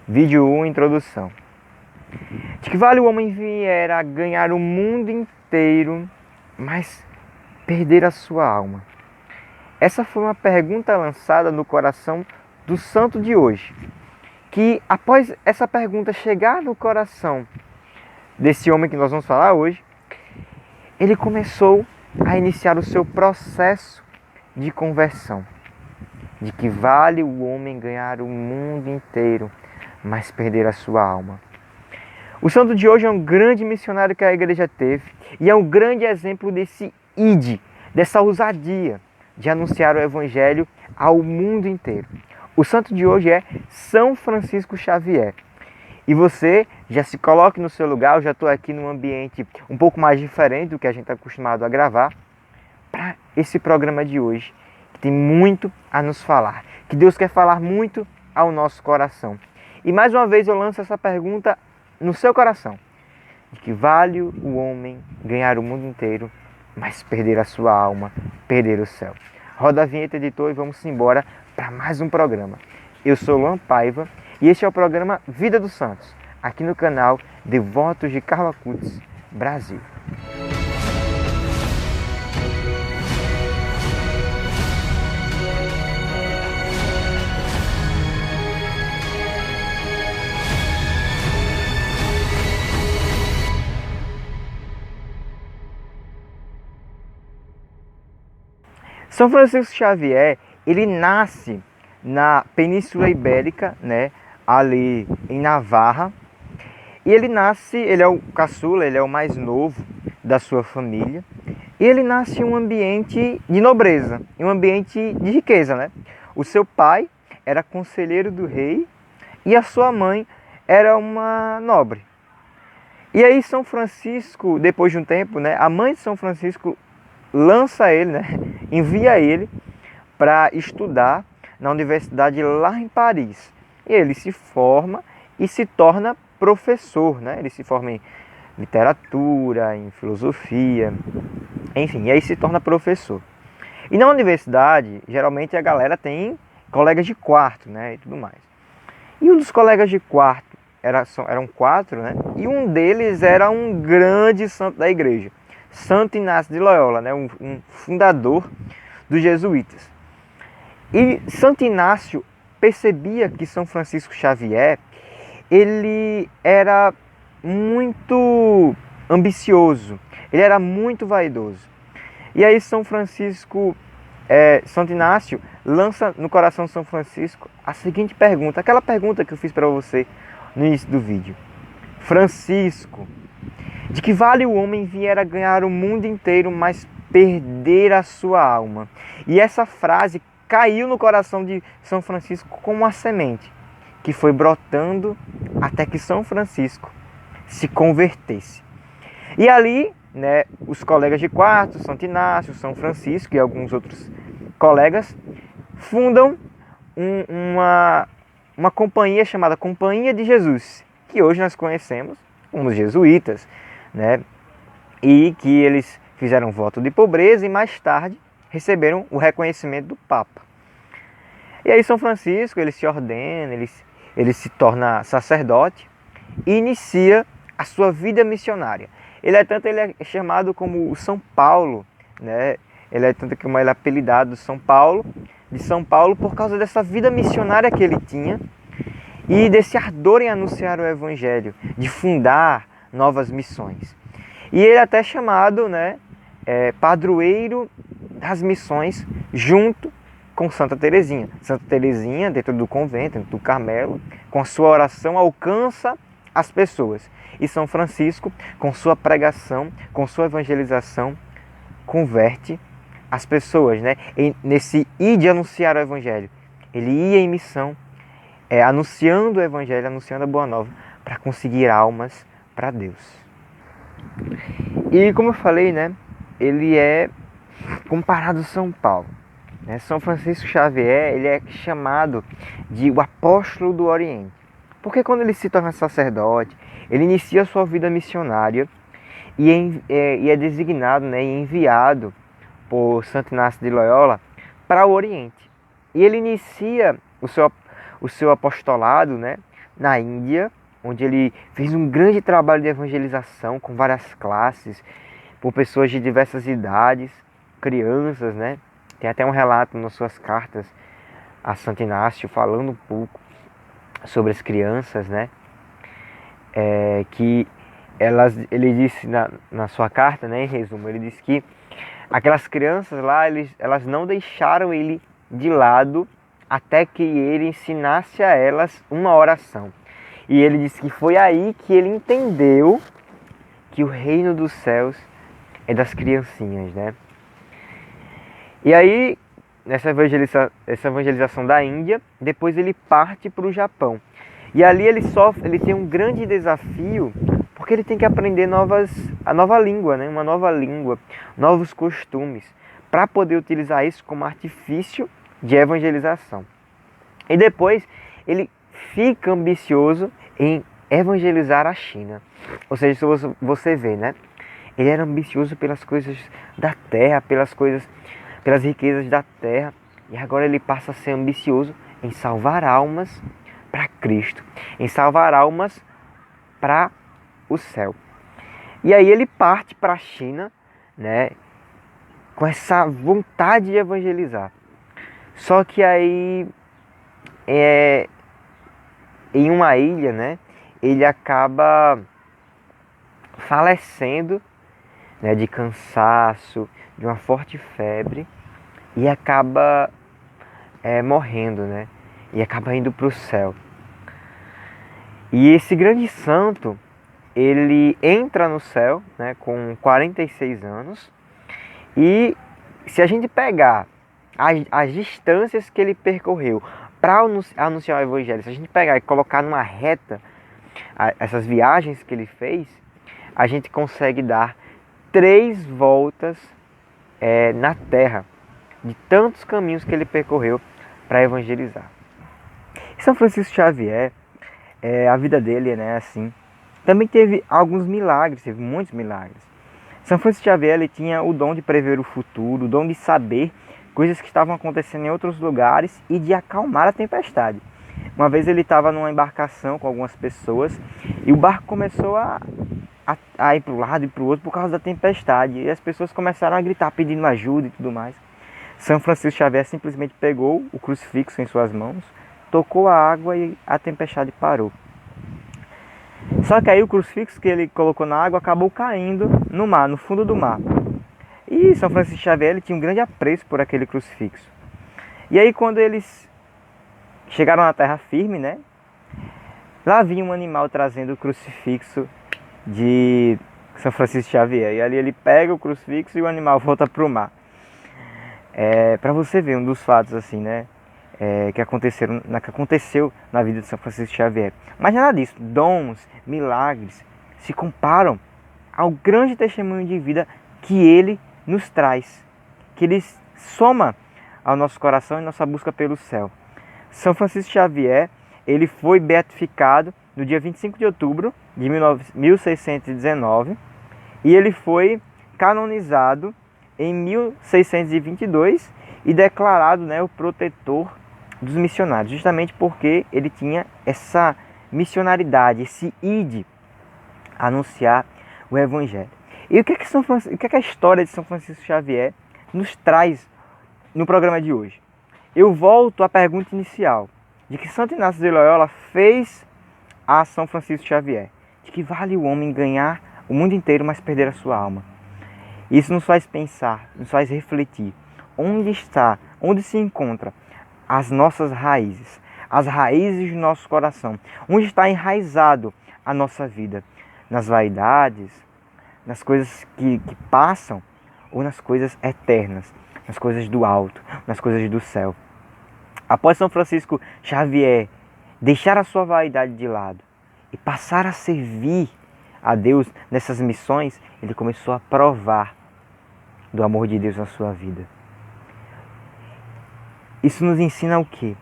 Vídeo 1, introdução. De que vale o homem vier a ganhar o mundo inteiro, mas perder a sua alma? Essa foi uma pergunta lançada no coração do santo de hoje, que após essa pergunta chegar no coração desse homem que nós vamos falar hoje, ele começou a iniciar o seu processo de conversão. De que vale o homem ganhar o mundo inteiro, mas perder a sua alma. O santo de hoje é um grande missionário que a igreja teve e é um grande exemplo desse ide, dessa ousadia de anunciar o evangelho ao mundo inteiro. O santo de hoje é São Francisco Xavier. E você já se coloque no seu lugar, eu já estou aqui num ambiente um pouco mais diferente do que a gente está acostumado a gravar, para esse programa de hoje, que tem muito a nos falar, que Deus quer falar muito ao nosso coração. E mais uma vez eu lanço essa pergunta no seu coração: de que vale o homem ganhar o mundo inteiro, mas perder a sua alma, perder o céu? Roda a vinheta, editor, e vamos embora para mais um programa. Eu sou Luan Paiva e este é o programa Vida dos Santos, aqui no canal Devotos de Carlo Acutis, Brasil. São Francisco Xavier, ele nasce na Península Ibérica, né, ali em Navarra. E ele é o caçula, ele é o mais novo da sua família. E ele nasce em um ambiente de nobreza, em um ambiente de riqueza, né? O seu pai era conselheiro do rei e a sua mãe era uma nobre. E aí São Francisco, depois de um tempo, né, a mãe de São Francisco lança ele, né, envia ele para estudar na universidade lá em Paris. E ele se forma e se torna professor, né? Ele se forma em literatura, em filosofia, enfim, e aí se torna professor. E na universidade, geralmente a galera tem colegas de quarto, né, e tudo mais. E um dos colegas de quarto, eram 4, né? E um deles era um grande santo da igreja, Santo Inácio de Loyola, né? Um fundador dos jesuítas. E Santo Inácio percebia que São Francisco Xavier, ele era muito ambicioso, ele era muito vaidoso. E aí Santo Inácio lança no coração de São Francisco a seguinte pergunta, aquela pergunta que eu fiz para você no início do vídeo: Francisco, de que vale o homem vier a ganhar o mundo inteiro, mas perder a sua alma? E essa frase caiu no coração de São Francisco como uma semente que foi brotando até que São Francisco se convertesse. E ali, né, os colegas de quarto, Santo Inácio, São Francisco e alguns outros colegas fundam uma companhia chamada Companhia de Jesus, que hoje nós conhecemos como os jesuítas, né? E que eles fizeram voto de pobreza e mais tarde receberam o reconhecimento do Papa. E aí São Francisco, ele se ordena, ele se torna sacerdote e inicia a sua vida missionária. Ele é chamado como o São Paulo, né? Ele é apelidado de São Paulo por causa dessa vida missionária que ele tinha e desse ardor em anunciar o evangelho, de fundar novas missões. E ele é até chamado, né, padroeiro das missões junto com Santa Teresinha. Santa Teresinha, dentro do convento, dentro do Carmelo, com a sua oração alcança as pessoas. E São Francisco, com sua pregação, com sua evangelização, converte as pessoas, né? E nesse ir de anunciar o evangelho, ele ia em missão, anunciando o evangelho, anunciando a boa nova, para conseguir almas para Deus. E como eu falei, né, ele é comparado a São Paulo, né? São Francisco Xavier, ele é chamado de o apóstolo do Oriente, porque quando ele se torna sacerdote, ele inicia a sua vida missionária e é designado, né, e enviado por Santo Inácio de Loyola para o Oriente. E ele inicia o seu apostolado, né, na Índia, onde ele fez um grande trabalho de evangelização com várias classes, por pessoas de diversas idades, crianças, né? Tem até um relato nas suas cartas a Santo Inácio falando um pouco sobre as crianças, né? Que ele disse na sua carta, né, em resumo, ele disse que aquelas crianças lá, elas não deixaram ele de lado até que ele ensinasse a elas uma oração. E ele disse que foi aí que ele entendeu que o reino dos céus é das criancinhas, né? E aí, essa evangelização da Índia, depois ele parte para o Japão. E ali ele tem um grande desafio, porque ele tem que aprender a nova língua, né? Uma nova língua, novos costumes, para poder utilizar isso como artifício de evangelização. E depois ele fica ambicioso em evangelizar a China. Ou seja, se você vê, né? Ele era ambicioso pelas coisas da terra, pelas riquezas da terra, e agora ele passa a ser ambicioso em salvar almas para Cristo, em salvar almas para o céu. E aí ele parte para a China, né, com essa vontade de evangelizar. Só que aí, em uma ilha, né, ele acaba falecendo, né, de cansaço, de uma forte febre, e acaba morrendo, né, e acaba indo para o céu. E esse grande santo, ele entra no céu, né, com 46 anos, e se a gente pegar as distâncias que ele percorreu para anunciar o evangelho, se a gente pegar e colocar numa reta essas viagens que ele fez, a gente consegue dar 3 voltas na terra, de tantos caminhos que ele percorreu para evangelizar. São Francisco Xavier, a vida dele, né, assim, também teve alguns milagres, teve muitos milagres. São Francisco Xavier, ele tinha o dom de prever o futuro, o dom de saber coisas que estavam acontecendo em outros lugares e de acalmar a tempestade. Uma vez ele estava numa embarcação com algumas pessoas e o barco começou a ir para um lado e para o outro por causa da tempestade. E as pessoas começaram a gritar pedindo ajuda e tudo mais. São Francisco Xavier simplesmente pegou o crucifixo em suas mãos, tocou a água e a tempestade parou. Só que aí o crucifixo que ele colocou na água acabou caindo no mar, no fundo do mar. E São Francisco Xavier, ele tinha um grande apreço por aquele crucifixo. E aí quando eles chegaram na terra firme, né? Lá vinha um animal trazendo o crucifixo de São Francisco Xavier. E ali ele pega o crucifixo e o animal volta para o mar. Para você ver um dos fatos assim, né? Que aconteceu na vida de São Francisco Xavier. Mas nada disso, dons, milagres, se comparam ao grande testemunho de vida que ele nos traz, que ele soma ao nosso coração e nossa busca pelo céu. São Francisco Xavier, ele foi beatificado no dia 25 de outubro de 1619 e ele foi canonizado em 1622 e declarado, né, o protetor dos missionários, justamente porque ele tinha essa missionaridade, esse ide a anunciar o evangelho. E o que é que a história de São Francisco Xavier nos traz no programa de hoje? Eu volto à pergunta inicial, de que Santo Inácio de Loyola fez a São Francisco Xavier, de que vale o homem ganhar o mundo inteiro, mas perder a sua alma. Isso nos faz pensar, nos faz refletir, onde se encontra as nossas raízes, as raízes do nosso coração, onde está enraizado a nossa vida, nas vaidades, nas coisas que passam ou nas coisas eternas, nas coisas do alto, nas coisas do céu. Após São Francisco Xavier deixar a sua vaidade de lado e passar a servir a Deus nessas missões, ele começou a provar do amor de Deus na sua vida. Isso nos ensina o quê?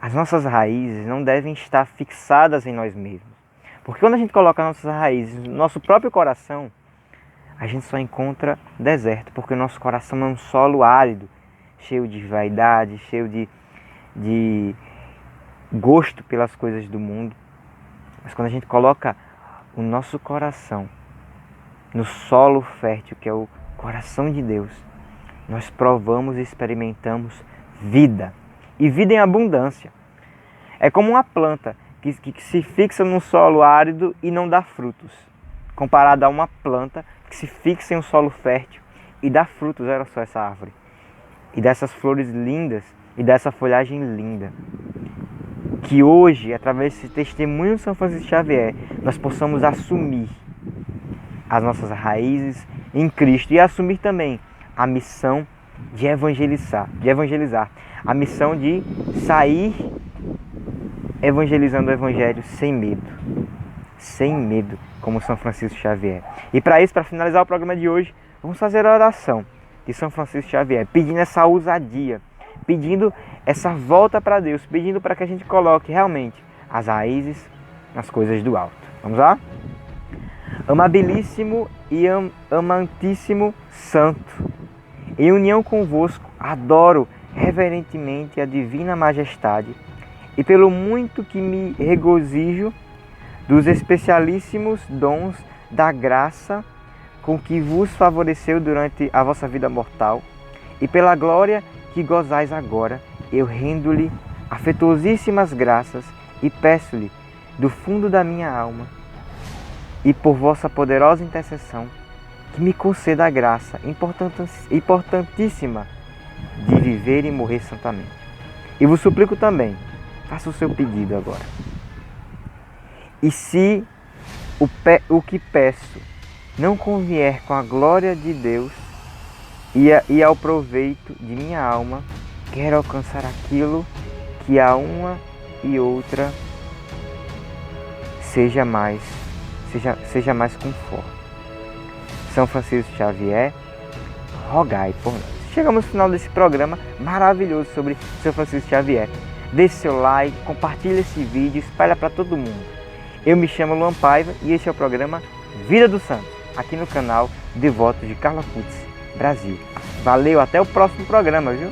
As nossas raízes não devem estar fixadas em nós mesmos. Porque quando a gente coloca nossas raízes no nosso próprio coração, a gente só encontra deserto, porque o nosso coração é um solo árido, cheio de vaidade, cheio de gosto pelas coisas do mundo. Mas quando a gente coloca o nosso coração no solo fértil, que é o coração de Deus, nós provamos e experimentamos vida. E vida em abundância. É como uma planta que se fixa num solo árido e não dá frutos, comparado a uma planta que se fixa em um solo fértil e dá frutos. Olha só essa árvore. E dessas flores lindas e dessa folhagem linda. Que hoje, através desse testemunho de São Francisco Xavier, nós possamos assumir as nossas raízes em Cristo e assumir também a missão de evangelizar, a missão de sair evangelizando o Evangelho sem medo, como São Francisco Xavier. E para isso, para finalizar o programa de hoje, vamos fazer a oração de São Francisco Xavier, pedindo essa ousadia, pedindo essa volta para Deus, pedindo para que a gente coloque realmente as raízes nas coisas do alto. Vamos lá? Amabilíssimo e amantíssimo Santo, em união convosco, adoro reverentemente a divina majestade e pelo muito que me regozijo dos especialíssimos dons da graça com que vos favoreceu durante a vossa vida mortal e pela glória que gozais agora, eu rendo-lhe afetuosíssimas graças e peço-lhe do fundo da minha alma e por vossa poderosa intercessão que me conceda a graça importantíssima de viver e morrer santamente. E vos suplico também, faça o seu pedido agora. E se o que peço não convier com a glória de Deus e ao proveito de minha alma, quero alcançar aquilo que a uma e outra seja mais conforme. São Francisco Xavier, rogai por nós. Chegamos ao final desse programa maravilhoso sobre São Francisco Xavier. Deixe seu like, compartilhe esse vídeo, espalha para todo mundo. Eu me chamo Luan Paiva e este é o programa Vida do Santo, aqui no canal Devotos de Carla Putz, Brasil. Valeu, até o próximo programa, viu?